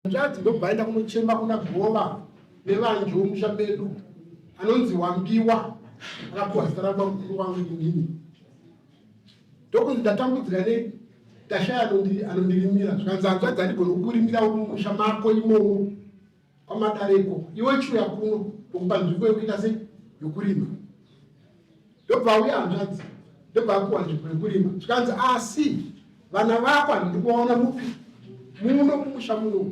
Hanzvadzi ndobvaenda kunochema kuna gova nevanhu vomusha medu anonzi Wambiwa akapuwa zita rakwa mukuru wangu inini. Ndokunzi ndatambudzika ndashaya anondirimira zvikanzi Hanzvadzi handigoni kukurimira mumusha mako imomo kwamadareko iwe chiuya kuno kukupa nzvimbo yekuita sei yokurima. Ndobva auya Hanzvadzi ndobva akuwa nzvimbo yokurima zvikanzi asi vana vako handidi kuvaona mupi muno mumusha muno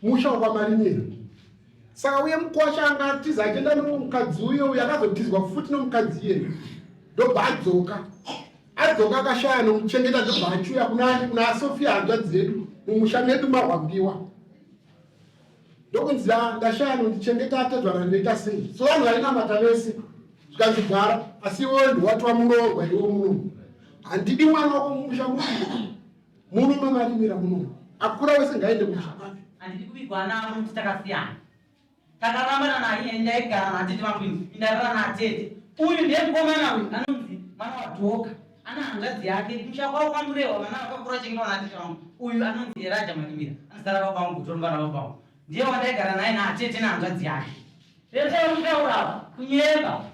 musha wakamarimira. Saka uye Mukwasha angatiza achienda nomukadzi uyo yakazotizwa futi nomukadzi iyeyo ndobva adzoka akashaya nomuchengeta ndobva achiuya kuna Sofia Hanzvadzi Yedu mumusha medu maWambiwa. Ndokunzi ndashaya nondichengeta atedzwa ndoita sei. So vanhu vainamata vese zvikanzi gara asi iwewe ndiwatwa muroorwa iwe muno. Handidi mwana wako mumusha muno mamarimira muno. Akura wese ngaende mumusha make. Handidi kuvigwa navo nokuti takasiyana. Takarambana naye ndaigara naatete vangu indarara naatete. Uyu ndiye mukomana uyu anonzi mwana waDhoka. Ana hanzvadzi yake musha kwavo kwamurehwa vana vakakura chengetwa naatete vangu. Uyu anonzi Eraja Marimira. Anozara vava vangu kutorumba navo pavo. Ndiye wandaigara naye naatete nahanzvadzi yake. Vese vanokutaura kunyemba.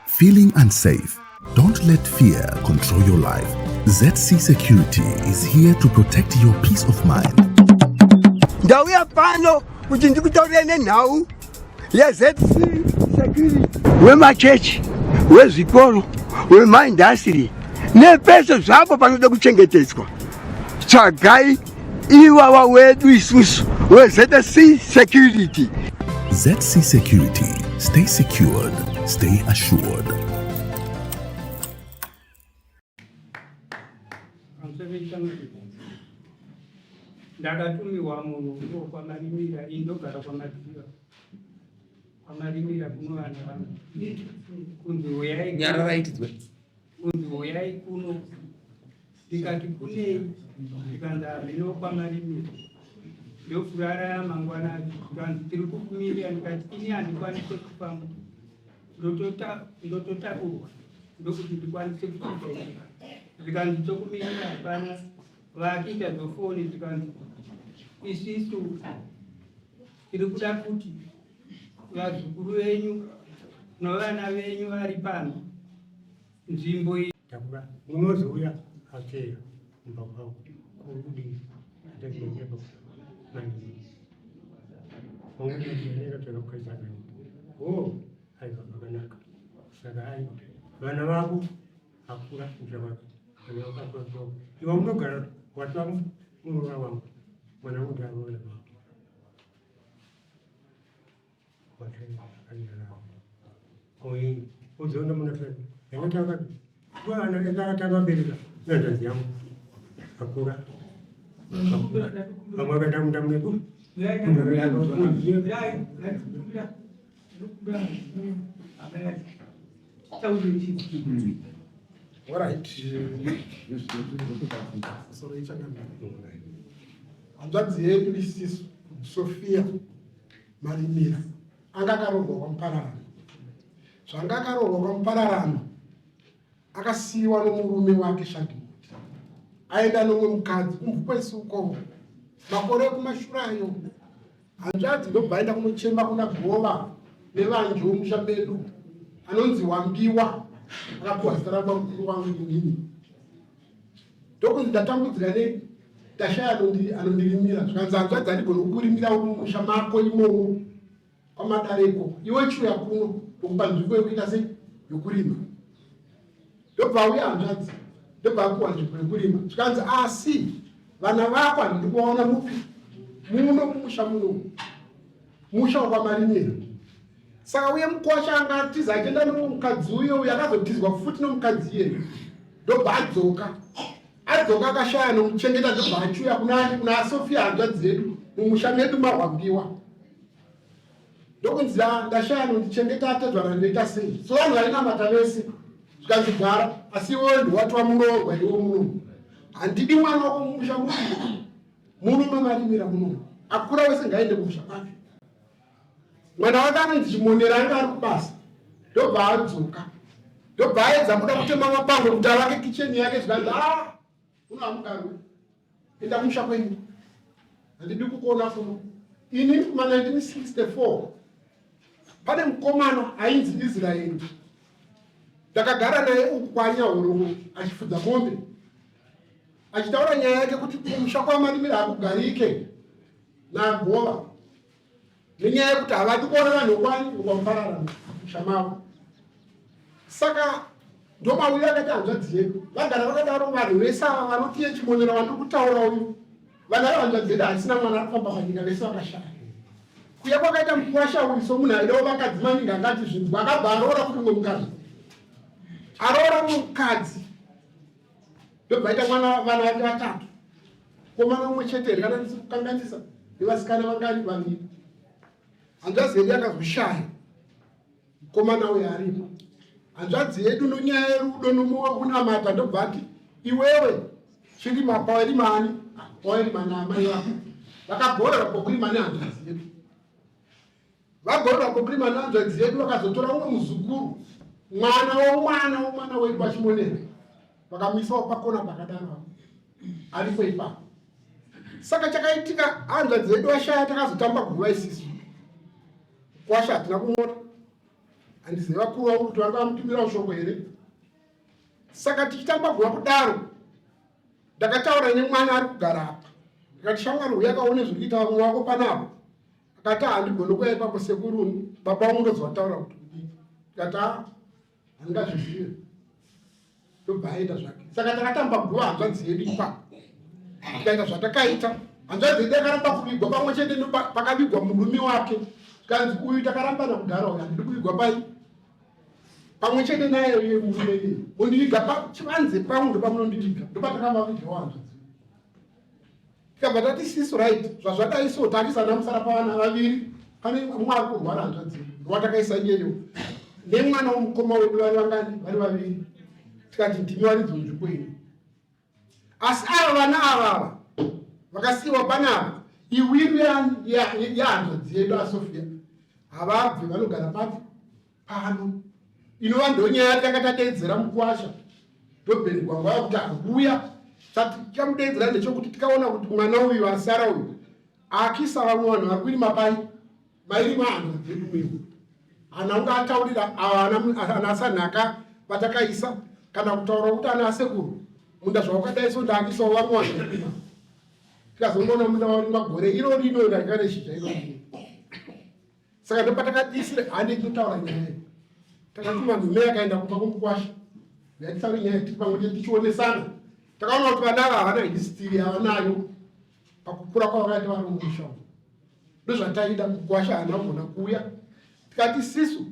Feeling unsafe? Don't let fear control your life. ZC Security is here to protect your peace of mind. Ndauya pano kuti ndikutaurire nenhau yeZC Security wemachechi, wezvikoro, wemaindastri nepese zvapo panoda kuchengetedzwa. Tsvagai ivava wedu isusu weZC Security. ZC Security. Stay secured. Stay assured. Ndakatumiwa munhu ndo kwamarimira indogara kwamadziva kwamarimira kuno vana vangu kunzi uyai kuno ndikati kunei ndikanzi hamino kwamarimira ndofurara mangwanani ndikanzi tiri kukumirira ndikati ini handikwanise kufamba ndototaurwa ndokuti ndikwanise kuchigaika ndikanzi tokumirira hapana vakiita zofoni ndikanzi isisu tiri kuda kuti vazukuru venyu novana venyu vari pano nzvimbo iyi takura munozouya acheya kumba kwavo kurudii atekeepo nani ongeeeka takakukaisana aiva vakanaka saka ai vana vavo akura njavako iwa munogara watwa munova wangu mwana kuti anoona uzoona munasai yakatakabereka nandazi yangu akura amwe akaenda mundamuneku Hanzvadzi Yedu Isina Sofia Marimira anga akaroorwa kwamupararano. Zvanga akaroorwa kwamupararano akasiyiwa nomurume wake Shadimoti aenda nomwe mukadzi kumupwesuko makore ekumashurayo. Hanzvadzi ndobva aenda kunochema kuna gova nevanhu vomusha medu anonzi Wambiwa akapuwa zita rakwa mukuru wangu inini. Ndokunzi ndatambudzika ndashaya anondirimira zvikanzi Hanzvadzi handigoni kukurimira mumusha mako imomo kwamadareko iwe chiuya kuno kukupa nzvimbo yekuita sei yokurima. Ndobva auya Hanzvadzi ndobva akuwa nzvimbo yokurima zvikanzi asi vana vako handidi kuvaona mupi muno mumusha muno musha wakamarimira. Saka uye Mukwasha angatiza achienda nomukadzi uyo yakazotizwa futi nomukadzi iyeyo ndobva adzoka akashaya nomuchengeta ndobva achiuya kuna Sofia Hanzvadzi Yedu mumusha medu maWambiwa. Ndokunzi ndashaya nondichengeta atedzwa ndoita sei. So vanhu vainamata vese zvikanzi gara asi iwewe ndiwatwa muroorwa iwe muno. Handidi mwana wako mumusha muno mamarimira muno. Akura wese ngaende mumusha make. Mwana wake anonzi Chimonera anga ari kubasa ndobva adzoka ndobva aedza kuda kutema mapango kuti avake kicheni yake zvikanzi unoamukarwe enda kumusha kwenyu handidi kukuona funo. Ini kuma 1964 pane mukomana ainzi Israeli. Ndakagara naye uku kwaNyaurungu achifudza mombe. Achitaura nyaya yake kuti kumusha kwaMarimiro hakugarike naGova. Nenyaya yekuti havadi kuona vanhu kwani ukamparara shamavo. Saka ndomauya akati hanzvadzi yedu. Vagara vakadaro vanhu vese ava vanotiye chimonera vandiri kutaura uyu. Vanhari hanzvadzi yedu hasina mwana arikufamba panyika vese vakashaya. Kuya kwakaita Mukwasha uyu somunhu aidawo vakadzi maningi angati zvinhu akabva aroora kuti mwe mukadzi. Aroora mukadzi. Ndobva mwana vana vake vatatu. Komana umwe chete kana ndikukanganisa nevasikana vangani vaviri. Hanzvadzi yedu akazoshaya. Komana uyu aripo. Hanzvadzi yedu nonyaya yerudo nokunamata ndobva ati iwewe Chirima Pekurima Pekurima namai vako vakagorera Pekurima nehanzvadzi yedu. Vagorera Pekurima nehanzvadzi yedu vakazotora umwe muzukuru mwana wedu pachimonera vakamisawo pakona pakadaro aripo ipapo. Saka chakaitika hanzvadzi yedu ashaya takazotamba guva isisu. Mukwasha hatina kumona. Handizivi vakuru vangu kuti vanga vamutumira shoko here. Saka tichitamba guva kudaro ndakataura nemwana ari kugara apa. Ndikati shamwari uyu akaone zviri kuita vamwe vako panapo. Akati handigoni kuuya ipapo sekuru baba vangu ndozovataura kuti kudii. Ndikati handingazvizive. Ndobva aita zvake. Saka takatamba guva hanzvadzi yedu ipapo. Tikaita zvatakaita. Hanzvadzi yedu yakaramba kuvigwa pamwe chete pakavigwa murume wake. Kanzi uyu takarambana kudhara uyu handidi kuvigwa pai. Pamwe chete naye uye murume iye. Mundiviga chivanze pangu ndopamunondiviga. Ndopatakamba vigawo hanzvadzi. Tikabva tati siso right. Zvazvadai so takisana musara pavana vaviri. Pane umwe ari kurwara hanzvadzi yedu. Ndowatakaisa iyeyo. Nemwana womukoma wedu vari vangani vari vaviri. Tikati ndimi varidzi munzvimbo ino. Asi ava vana avava vakasiyiwa panapa iwiru yahanzvadzi yedu aSofia havabve vanogara papi pano. Inova ndonyaya yatanga tateedzera Mukwasha ndobheni gwangwa yakuti akuuya chamudeedzera ndechokuti tikaona kuti mwana uyu asara uyu akisa vamwe vanhu vari kurima pai mairima hanzvadzi yedu mwewo. Hana unga ataurira ana asanhaka vatakaisa kana kutaura kuti ana asekuru munda zvawakadai so ndaakisawo vamwe vanhu varima. Tikazongoona munda warimwa gore iro rino raika neshizha iro. Saka ndopatakadisire handi totaura nyaya yedu. Takatuma nhume yakaenda kumba kwoMukwasha. Yatitaura nyaya yedu pamwe chete tichionesana. Takaona kuti vana ava havana history havanayo pakukura kwavakaita vari mumusha umu. Ndozvataida Mukwasha haana kugona kuuya. Tikati sisu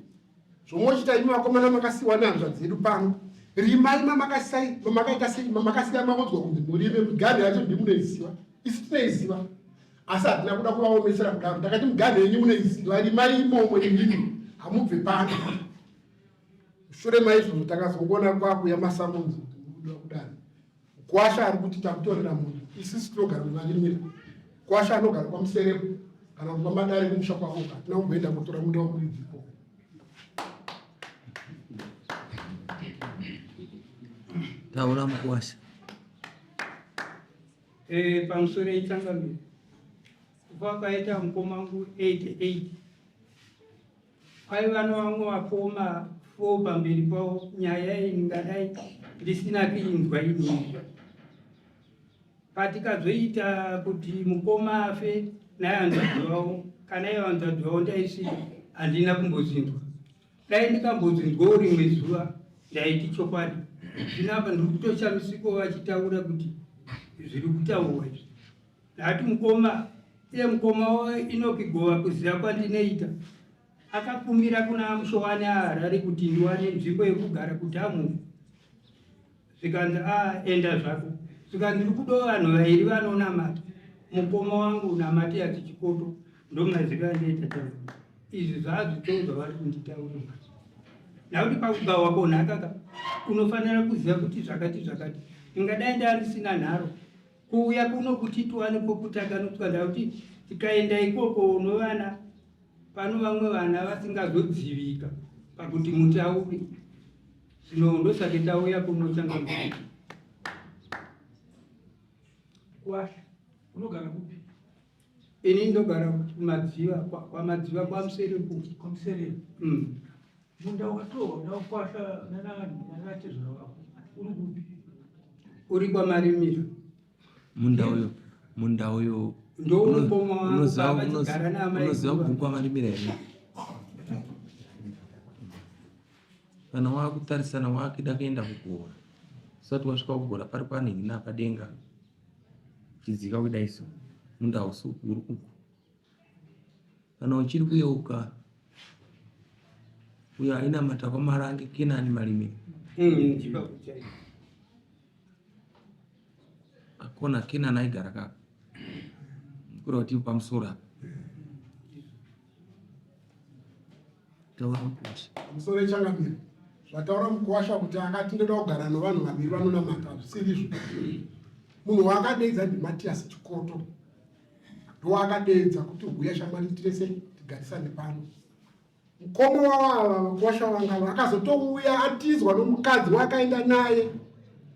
zvomochita imi vakomana makasiyiwa nehanzvadzi yedu pano. Rimai mamakasiya mamodzwa kunzi murime miganhu yacho ndimunoiziva. Isi tinoiziva. Asi hatina kuda kuvaomesera kudaro. Takati miganhu yenyu munoiziva. Rimai imomwe nemimi hamubve pano. Shure maizvozvo takazongona kwakuya masamunzi kudaro. Mukwasha ari kuti tamutorera munhu. Isisi tinogara muMarimiro. Mukwasha anogara kwaMuserepo kana kwaMadare kumusha kwavoka. Hatina kumboenda kutora munda womuridzi. Taura Mukwasha. Pamusoro itsangamiro. Kubva kwaita mukomangu 88. Kwaiva nevamwe vakoma 4 pamberi pavo nyaya ingadai ndisina kuinzwa inini. Patikazoita kuti mukoma afe naye hanzvadzi wavo kana iye hanzvadzi wavo ndaisina handina kumbozinzwa. Dai ndikambozinzwawo rimwe zuva ndaiti chokwadi. Zvinapa ndiri kutoshamisiko vachitaura kuti zviri kutaurwa izvi. Ndati mukoma iye mukoma wainokigova kuziva kwandinoita akakumira kuna mushowani aHarare kuti ndiwane nzvimbo yekugara kuti amuve. Zvikanzi enda zvako. Saka ndiri kudo vanhu vairi vanonamata. Mukoma wangu namati atichikoto ndomaziva ndoita taura. Izvi zvazvitozva vari kunditaurira. Nakuti pakugawa konhaka unofanira kuziva kuti zvakati. Ingadai ndarisina nharo. Kuuya kuno kuti tuwane pokutanga notwanda kuti tikaenda ikoko unovana pano vamwe vana vasingazodzivika pakuti mutauri. Zvino ndosati tauya kunochanga Mukwasha unogara kupi? ini ndogara kumadziva kwamadziva kwamuseriku Komseri. Munda watoona ukwasha nanatizwa wako. Uri kupi? uri kwamarimiro Munda uyo ndounopoma wangu vachigara naamai unoziva kugwa marimiro here kana wakutarisana wakida kuenda kugora usati wasvika kugora pari panhingi napadenga uchidzika kudaiso munda usuku uri kuku kana uchiri kuyeuka uyo aina matakwa marange kenani marimiro akona kenani aigara kaka kura kuti pamusoro apa taura Mukwasha musoro ichangamira zvataura Mukwasha kuti akati ndoda kugara nevanhu vaviri vanonamata zvisiri munhu wakadeedza ndiMatiasi Chikoto ndoakadeedza kuti uya shamwari tirese tigarisane pano mukoma wavava Mukwasha vangava akazotouya atizwa nomukadzi wakaenda naye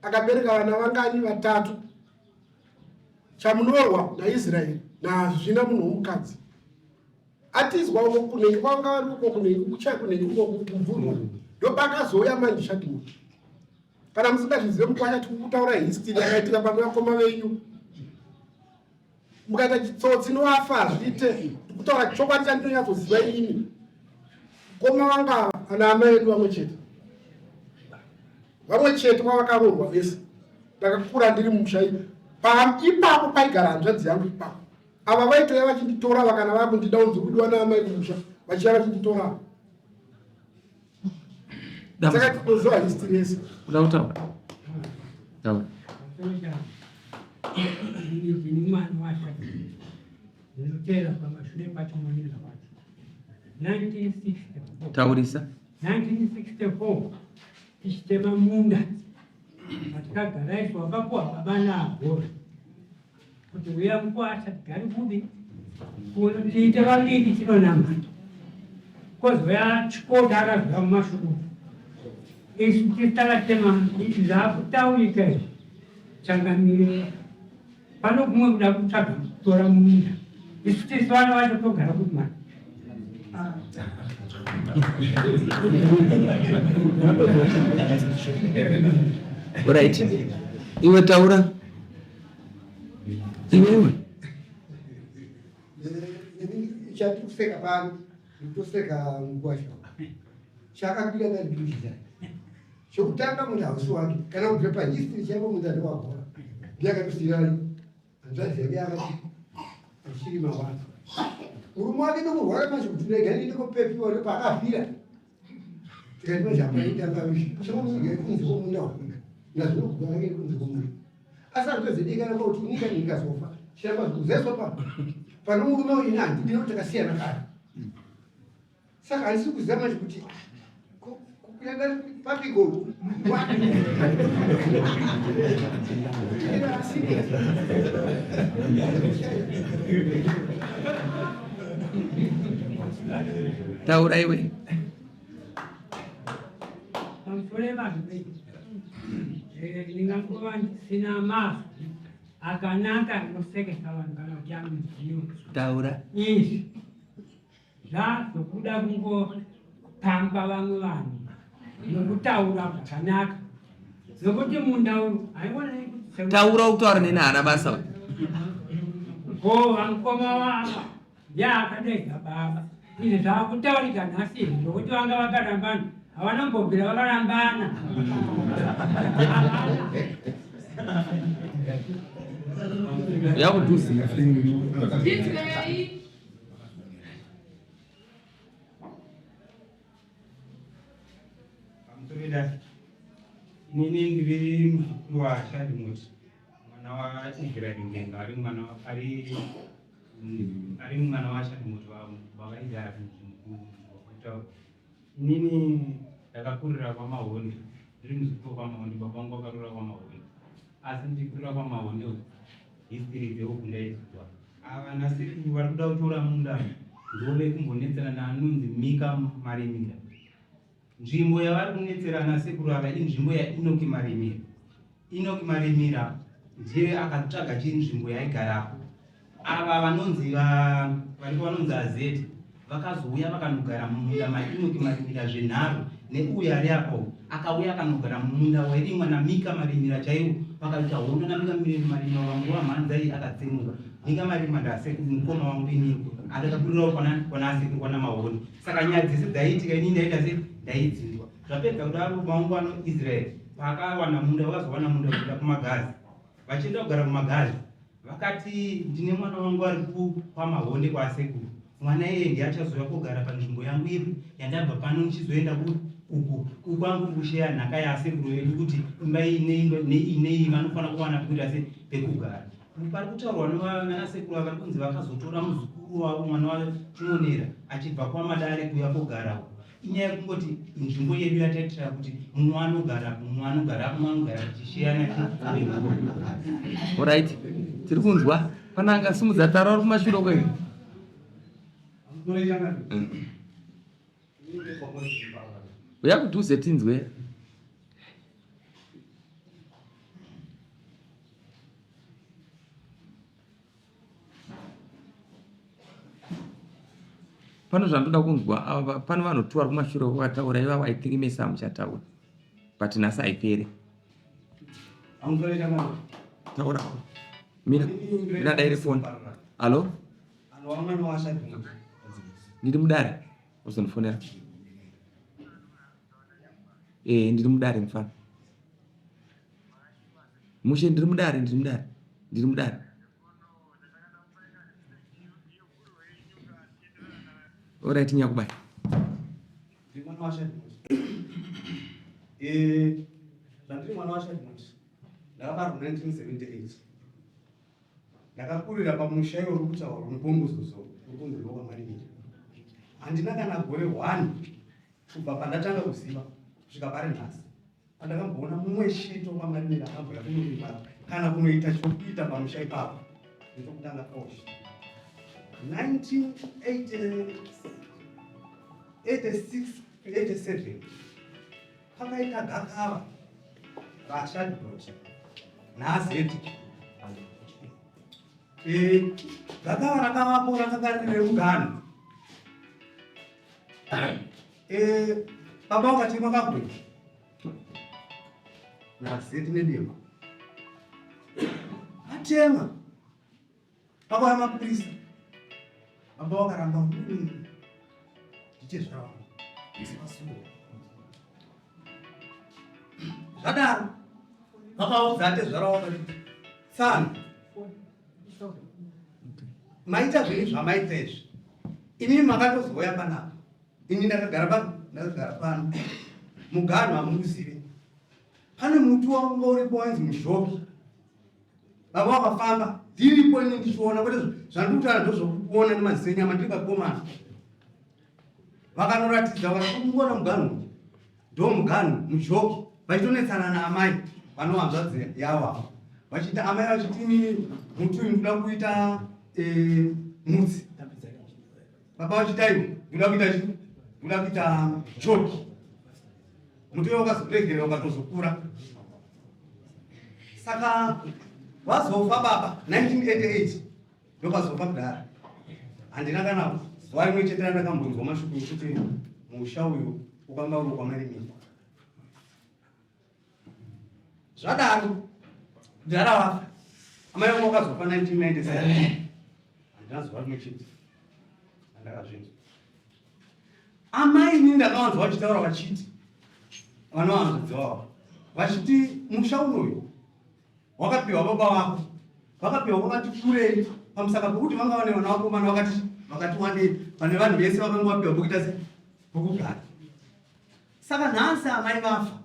akabereka vana vangani vatatu chamunorwa naIsraeri nazvina munhu womukadzi atizwa uko kunenge kwanga vari uko kunenge kuchai kunenge uko kumvurwa ndopakazoya manje Shadimo kana musingazvizive Mukwasha tikutaura history yakaitika pamwe vakoma venyu mukaita chitsotsi nowafa zvite tikutaura chokwadi chandinonyatsoziva inini mukoma vanga ana amai edu vamwe chete vavakarorwa vese ndakakura ndiri mumusha ipapo paigara hanzvadzi yangu ipapo ava vaitoya vachinditora vakana vakundida unzokudiwa naamai kumusha vachiya vachinditora saka tinoziva history yese kuda kutaura taura Ini mwana washa. Ndinotera pamashure pachimonera kwacho. 1964. taurisa 1964. Tichitema munda. Matakagara isu wakapuwa baba navo. Kuti uya Mukwasha tigari kubi. Kuona tiite vaviri tinonama. Kozoya Chikoto akazwa mumashuru. Isu titakatema zvakutaurika izvi. Changamire pano kumwe kuda kutsvaga kutora munda isu tisi vana vacho togara kuti mani right iwe taura iwewe chatikufeka pano nditoseka Mukwasha chakapira ndadikuchita chokutanga munhu hausi wake kana kubve pahistory chaivo munhu andowagora ndiakatosirari hanzvadzi yake akati achirima watu murume wake ndokurwara manje kuti ndegani ndikopepiwa ndopaakafira tikati mazvapaitangavishaamuzigai kunzi kwomunda wakuda nazvinogurake kunzi kwomunda asi andozedekana kuti unika ndingazofa chiramba zikuzesopa pano murume uine handidina kuti takasiyana kare saka handisi kuziva manje kuti papiko taura iwe pamushure mazvei ndingangova ndisina mazwi akanaka anosekesa vanhu kana kuti amudziyo taura izvi zvazokuda kungopamba vamwe vanhu nokutaura zvakanaka zokuti munda uyu haionei kuti taura ukutaura neni hana basa gova mukoma wava yaakadega baba izvi zvakutaurika nhasi zvokuti vanga vakarambana havana mbobvira vakarambana yakudusi inini ndiri mukuru waShadimoti mwana waIsraeri ngenga ari mwana waShadimoti wavaigara mukuru. Inini ndakakurira kwamahondi ndiri muzukuru kwamahondi baba vangu vakarura kwamahondi asi ndikurira kwamahondi history dzeuku ndaidziwa ava nasekuru vari kuda kutora munda ndove kumbonetserana anonzi Mika Marimira. Nzvimbo yavari kunetserana sekuru ava inzvimbo yaEnoki Marimira. Enoki Marimira ndiye akatsvaga nzvimbo yaigarapo ava vanonzi azeti vakazouya vakanogara mumunda matinoki marimira zvenharo neuyo ari apo akauya akanogara mumunda wairimwa namika marimira chaiwo vakaita hondo namika marimira wanguva mhanzai akatsemuka mika marimira ndasemukoma wangu inini adakakurirawo kwana asekuru kwana mahondo saka nyaya dzese dzaiitika inini ndaita se ndaidzinzwa zvapedza kudaro maungu ano israeri pakawana munda vakazowana munda kuenda kumagazi vachienda kugara kumagazi vakati ndine mwana wangu ari pamahonde kwaasekuru mwana iye ndiye achazouya kugara panzvimbo yangu iri yandabva pano ndichizoenda uku kwangu kusheya nhaka yaasekuru vedu kuti imba inei vanofanira kuwana kuita se pekugara pari kutaurwa nanasekuru ava kunzi vakazotora muzukuru wavo mwana wachimonera achibva kwamadare kuuya kugara uku inyaya yekungoti nzvimbo yedu yataitira kuti mumwe anogara tichisheyana. Alright, tiri kunzwa pana angasimudza taura uri kumashure kwenyu. Uya kudhuze tinzwe. Pano zvandoda kunzwa pano vanotora kumashure kwataura ivavo I think mesa muchataura but nhasi haiperi. Taura. Mina daire phone. Hello? Ndiri mudare. Uzonifonera. Ndiri mudare mfana. Mushe ndiri mudare. Alright, nyakubai. Ndiri mwana waShadmont. Ndakabarwa 1978. Ndakakurira pamusha iwo uri kutaura mupongozozo ukunzi wakamarivira. Handina kana gore 1 kubva pandatanga kuziva kusvika pari nhasi. Pandakamboona mumwe sheto wakamarivira akabhuya kunorima kana kunoita chokuita pamusha ipapo. Ndokutanga posha. 1986-87 pakaita gakava raShadmont naZeti. Gakava rakavapo rakanga rine ugano. Baba vakati makabhuya naZeti nedema atema pakauya mapurisa. Baba vakaramba ndichezvavo zvadaro vakaudza atezvaravo vakati tsana maita zviri zvamaita izvi inini makatozouya panapa ini ndakagara pano muganhu hamukuzive pane muti wanga uripo wainzi muzhoki. Baba vakafamba ndiripo ini ndichiona kwete zvandikutaura ndozvokuona nemaziso enyama ndiri kakomana. Vakanoratidza vakakungona muganhu ndo muganhu muzhoki vachitonetsana naamai vano hanzvadzi yavo vachiti amai vachiti inini muti uyu ndoda kuita mutsi. Baba vachiti aiwa ndoda kuita joki. Muti uyo wakazoregera ukatozokura. Saka vazofa baba 1988 ndokazofa kudara. Handina kana zuva rimwe chete randakambonzwa mashoko ekuti musha uyu ukanga uri kwamarimira. Zvadaro kudhara vafa. Amai vangu vakazofa 1997. Handina zuva rimwe chete randakazvinzwa. Amai inini ndakavanzwa vachitaura vachiti vanohanzvadzi wavo vachiti musha unoyu wakapiwa baba vako, vakapiwa vakati kurei pamusaka pokuti vanga vane vana vakomana vakati wandei vane vanhu vese vakanga vapiwa pokuita se pokugara. Saka nhasi amai vafa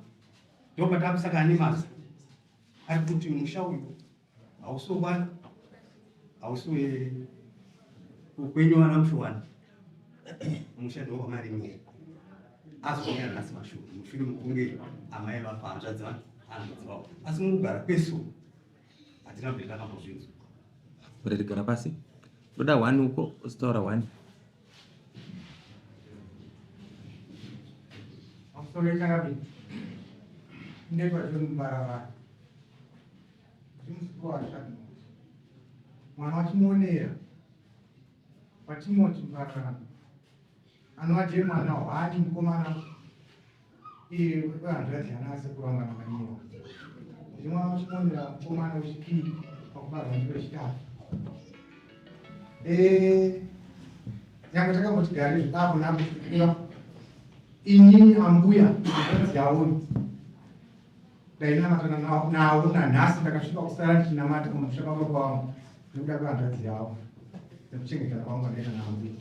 ndopatakusaka ane masa ari kuti musha uyu hausi wokwana, hausi wekwenyu vana mushuwana, musha ndowamarimira. Azoona nhasi mashure mushure mukunge amai vafa hanzvadzi vavo asi mukugara kwesu hatina mberi takambozvinzwa. Urerigara pasi ndoda 1 uko usitaura 1. Amusore chakabini ndepazviri mubarabara ndimusukuru waShadmont mwana wachimuonera patimoti mbararano anovaje mwana hwani mukomana wehanzvadzi Nhasi kurambana maniwa ndi mwana wachimuonera mukomana wechipiri pakubarwa ndi wechitatu. Nyanga takamboti gare zvidapo nakufikira inini ambuya hanzvadzi yaoni ndainamatana nawo nanhasi ndakasvika kusara ndichinamata kumusha baba kwavo nekuda kwehanzvadzi yavo nekuchengetana kwangu ndaita naambuya.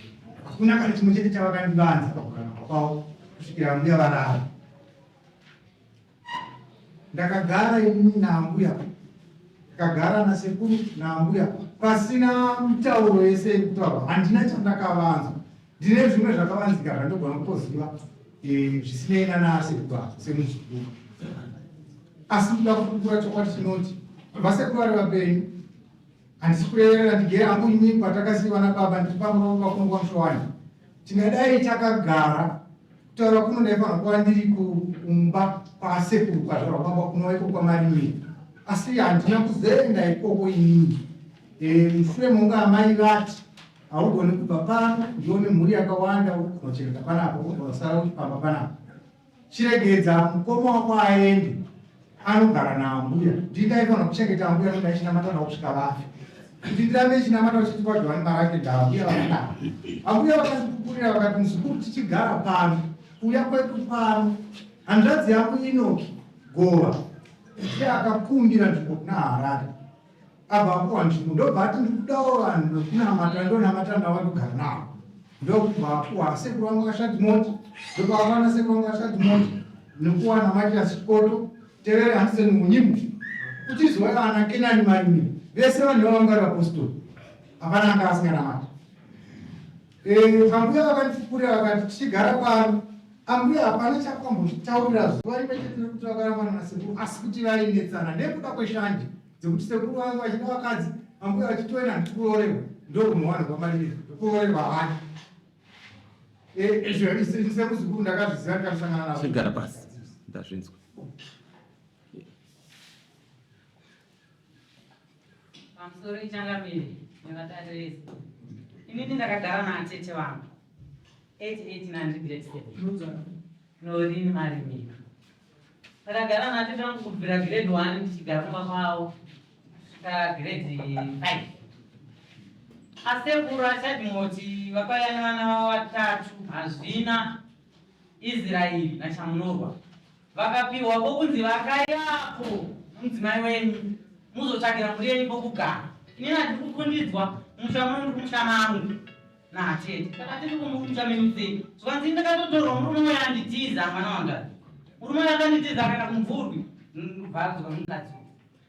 Hakuna kana chimwe chete chavakandivanza pakugara kwavo kusvikira ambuya varara. Ndakagara inini naambuya, ndakagara nasekuru naambuya pasina mitauro yese yekutaurwa. Handina chandakavanzwa, ndine zvimwe zvakavanzika zvandogona kutoziva zvisinei nanasekuru semuzvikuru. Asi kuda kukura chokwadi chinoti vasekuru vari vapenyu, handisi kurevera ndigere hangu ini kwatakasiyiwa nababa ndiri pamuromo pakunongwa mushowani. Tingadai takagara kutaura kuno ndaifanira kuva ndiri kumba kwasekuru kwazvarwa kwamba kunova iko kwamarimiri, asi handina kuzoenda ikoko inini. Mushure monge amai vati haugoni kubva pano ndione mhuri yakawanda unochengeta panapo uzosara uchipamba panapo. Chiregedza mukoma wako aende anogara naambuya, ndingaifanira kuchengeta ambuya nonga ichinamata nawo kusvika vafe. Kuti ndirambe ichinamata uchiti kwadhwani marake ndaambuya vakadaro. Ambuya vakandipupurira vakati muzukuru tichigara pano kuuya kwedu pano hanzvadzi yangu Inoki Gova iye akakumbira nzvimbo kuna Harare. Abva apuwa nzvimbo ndobva ati ndikudawo vanhu vekunamata ndonamata navo ndogara navo. Ndokubva apuwa sekuru vangu vashati moti, ndobva avana sekuru vangu vashati moti nekuwana Matias Chikoto Terere Hansen Munyimu kuchizova ana Kenani Marimiri vese vanhu vanga vari vapostori, hapana anga asinganamata. Ambuya vakandipupurira vakati tichigara pano ambuya hapana chakwambozvitaurira zuva rimwe chete rekuti vakarambana nasekuru, asi kuti vainetsana nekuda kweshanje dzekuti sekuru vangu vachida vakadzi ambuya vachitoenda ndikuroorerwa ndokunowani kwamariri kuroorerwa vana. Izvo semuzukuru ndakazviziva ndikasangana navo. Chigara pasi ndazvinzwa. Pamusoro ichangamiri nevatariri, inini ndakagara naatete vangu 88 Norini Marimiro. Ndakagara naatete vangu kubvira grade 1 ndichigara kumba kwavo kusvika grade 5. Asekuru achadimoti vakauya nevana vavo vatatu, Hazvina, Israeri naChamunorwa. Vakapiwa pokunzi vakayapo mudzimai wenyu muzotsvagira mhuri yenyu pokugara. Inini handiri kukundidzwa musha muno ndi musha mangu naatete. Saka tiri kumusha menyu sei? Zvanzi ndakatotorwa murume uyo anditiza mwana wanga. Murume uyo akanditiza akaenda kumvurwi ndobvadzwa mukadzi.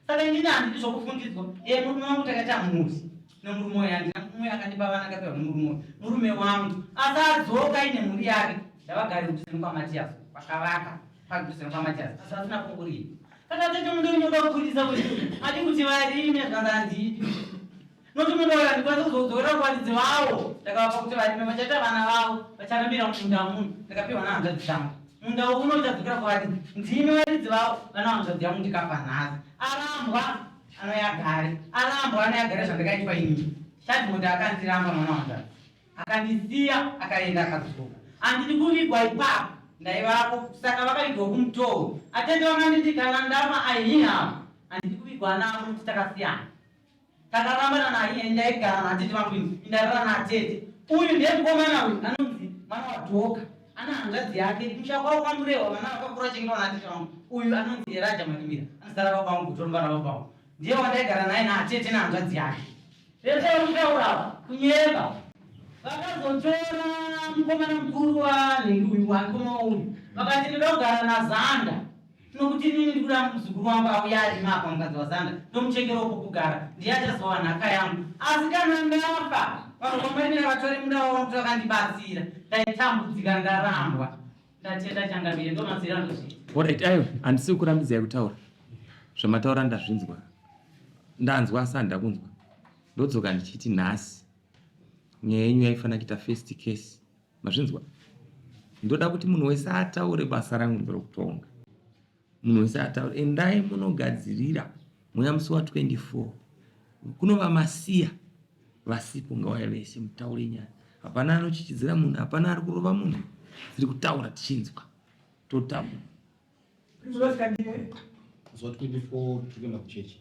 Saka inini handidi zvokufundidzwa. Murume wangu takaita mhuri nomurume uyo handina murume akandipa vana akapiwa nomurume uyo. Murume wangu asadzoka ine mhuri yake. Ndavagari kuduseni kwaMatias vakavaka pakuduseni kwaMatias asi asina kungurira. Saka tete mundu unoda kukurisa kuti adi kuti varime zvanga handidi. Noti mundu uyo handikwanisa kuzodzorera kuvaridzi vavo. Ndakavapa kuti varime vachaita vana vavo vacharambira munda muno. Ndakapiwa nahanzvadzi dzangu. Munda uno uchadzokera kuvaridzi. Ndimi varidzi vavo vana hanzvadzi yangu ndikafa nhasi. Arambwa anoyagare. Arambwa anoyagare zvandakaitwa inini. Shadimoti akandiramba mwana wangu. Akandisiya akaenda akadzoka. Handidi kuvigwa ipapo. Ndaivapo saka vakaigwa kumutoro. Atete vakanditi kana ndama aihina handidi kuvigwa navo kuti takasiyana. Takarambana naye ndaigara naatete vangu ini ndarara naatete. Uyu ndiye mukomana uyu anonzi mwana wadhoka. Ana hanzvadzi yake musha kwavo kwamurehwa vana vakakura chengetwa naatete vangu. Uyu anonzi Eraja Marimira anozara vavo vangu kutorumba navo pavo. Ndiye wandaigara naye naatete nahanzvadzi yake. Vese varikutaura kunyemba. Vakazotora mukomana mukuru wanhingi wankoma uyu vakati ndinoda kugara naZanda nokuti inini ndikuda muzukuru wangu auya arima apa mukadzi waZanda ndomuchengeropo kugara ndiye achazova nhaka yangu. Asi kana ndafa vanokomarinira vatori muda wavo kuti vakandibatsira ndaitambudzika ndarambwa ndatenda changamire ndomazira ndozviita. Alright, ayo handisi kurambidzai kutaura zvamataura ndazvinzwa, ndanzwa asi handakunzwa. Ndodzoka ndichiti nhasi nyaya yenyu yaifanira kuita first case. Mazvinzwa? Ndoda kuti munhu wese ataure basa rangu ndorokutonga. Munhu wese ataure. Endai munogadzirira mweya musi wa24 kunova masiya vasipo ngavaelese mutaure nyaya. Hapana anochichidzira munhu, hapana ari kurova munhu. Tiri kutaura tichinzwa. Totaura. Kuzosika ndiye. Zwa 24 tikuenda kuchechi.